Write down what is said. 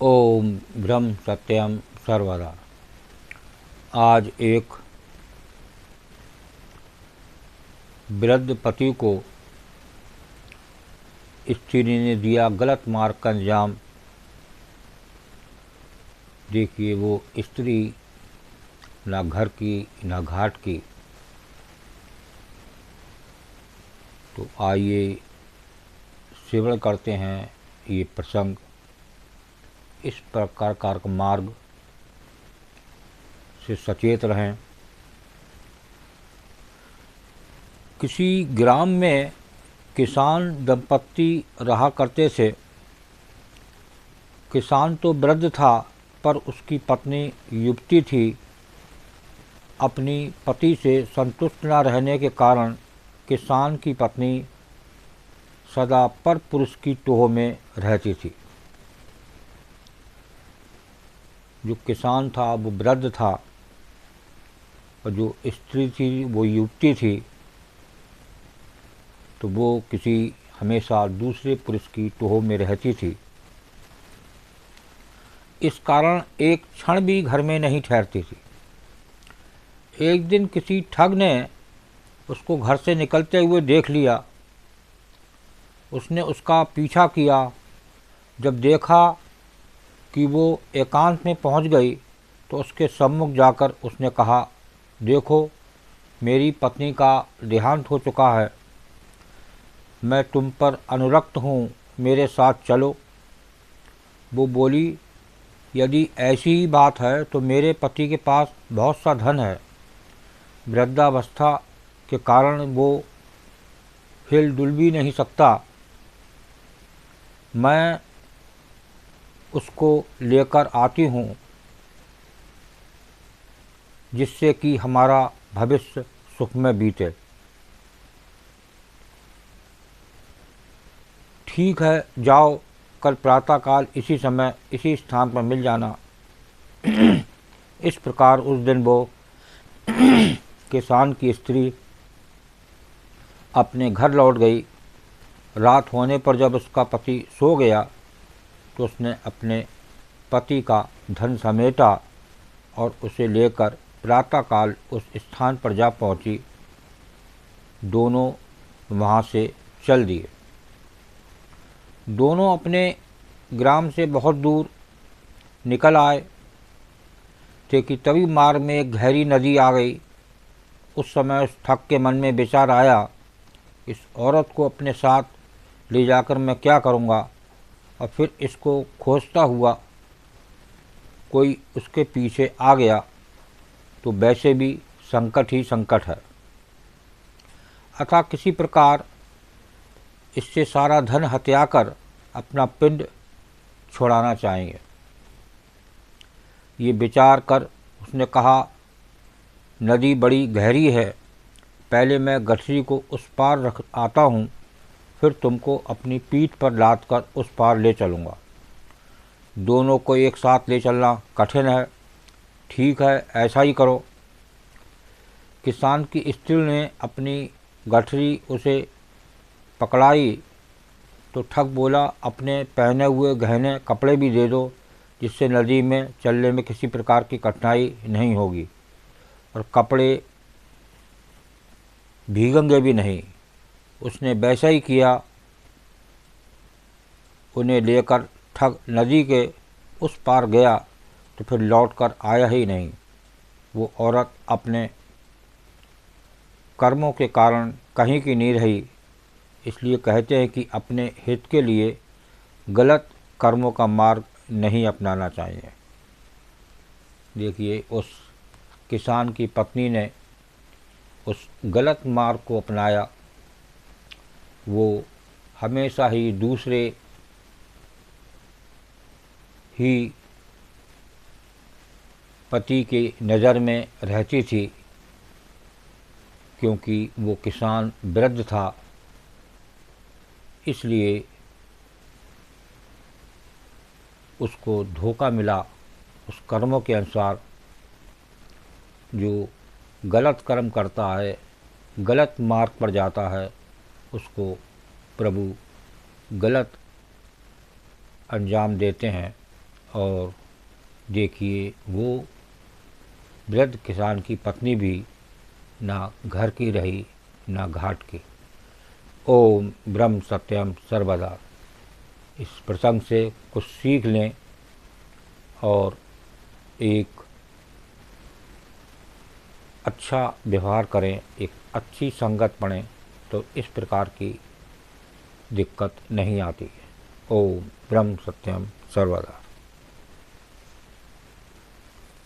ओम ब्रह्म सत्यम सर्वदा। आज एक वृद्ध पति को स्त्री ने दिया गलत मार्ग का अंजाम। देखिए, वो स्त्री ना घर की ना घाट की। तो आइए सेवन करते हैं ये प्रसंग। इस प्रकार का मार्ग से सचेत रहें। किसी ग्राम में किसान दंपत्ति रहा करते थे। किसान तो वृद्ध था, पर उसकी पत्नी युवती थी। अपनी पति से संतुष्ट न रहने के कारण किसान की पत्नी सदा पर पुरुष की टोह में रहती थी। जो किसान था वो वृद्ध था और जो स्त्री थी वो युवती थी। तो वो किसी हमेशा दूसरे पुरुष की टोह में रहती थी। इस कारण एक क्षण भी घर में नहीं ठहरती थी। एक दिन किसी ठग ने उसको घर से निकलते हुए देख लिया। उसने उसका पीछा किया। जब देखा कि वो एकांत में पहुंच गई तो उसके सम्मुख जाकर उसने कहा, देखो, मेरी पत्नी का देहांत हो चुका है। मैं तुम पर अनुरक्त हूँ, मेरे साथ चलो। वो बोली, यदि ऐसी ही बात है तो मेरे पति के पास बहुत सा धन है। वृद्धावस्था के कारण वो हिल डुल भी नहीं सकता। मैं उसको लेकर आती हूँ, जिससे कि हमारा भविष्य सुखमय बीते। ठीक है, जाओ, कल प्रातःकाल इसी समय इसी स्थान पर मिल जाना। इस प्रकार उस दिन वो किसान की स्त्री अपने घर लौट गई। रात होने पर जब उसका पति सो गया तो उसने अपने पति का धन समेटा और उसे लेकर प्रातःकाल उस स्थान पर जा पहुंची। दोनों वहां से चल दिए। दोनों अपने ग्राम से बहुत दूर निकल आए थे कि तभी मार्ग में एक गहरी नदी आ गई। उस समय उस ठग के मन में विचार आया, इस औरत को अपने साथ ले जाकर मैं क्या करूँगा। और फिर इसको खोजता हुआ कोई उसके पीछे आ गया तो वैसे भी संकट ही संकट है। अतः किसी प्रकार इससे सारा धन हत्या कर अपना पिंड छोड़ाना चाहेंगे। ये विचार कर उसने कहा, नदी बड़ी गहरी है, पहले मैं गठरी को उस पार रख आता हूँ, फिर तुमको अपनी पीठ पर लाद कर उस पार ले चलूँगा। दोनों को एक साथ ले चलना कठिन है। ठीक है, ऐसा ही करो। किसान की स्त्री ने अपनी गठरी उसे पकड़ाई तो ठग बोला, अपने पहने हुए गहने कपड़े भी दे दो, जिससे नदी में चलने में किसी प्रकार की कठिनाई नहीं होगी और कपड़े भीगेंगे भी नहीं। उसने वैसा ही किया। उन्हें लेकर ठग नदी के उस पार गया तो फिर लौटकर आया ही नहीं। वो औरत अपने कर्मों के कारण कहीं की नहीं रही। इसलिए कहते हैं कि अपने हित के लिए गलत कर्मों का मार्ग नहीं अपनाना चाहिए। देखिए, उस किसान की पत्नी ने उस गलत मार्ग को अपनाया। वो हमेशा ही दूसरे ही पति की नज़र में रहती थी, क्योंकि वो किसान वृद्ध था। इसलिए उसको धोखा मिला। उस कर्मों के अनुसार जो गलत कर्म करता है, गलत मार्ग पर जाता है, उसको प्रभु गलत अंजाम देते हैं और देखिए वो वृद्ध किसान की पत्नी भी ना घर की रही ना घाट की। ओम ब्रह्म सत्यम सर्वदा। इस प्रसंग से कुछ सीख लें और एक अच्छा व्यवहार करें, एक अच्छी संगत पढ़ें, तो इस प्रकार की दिक्कत नहीं आती है। ओम ब्रह्म सत्यम सर्वदा।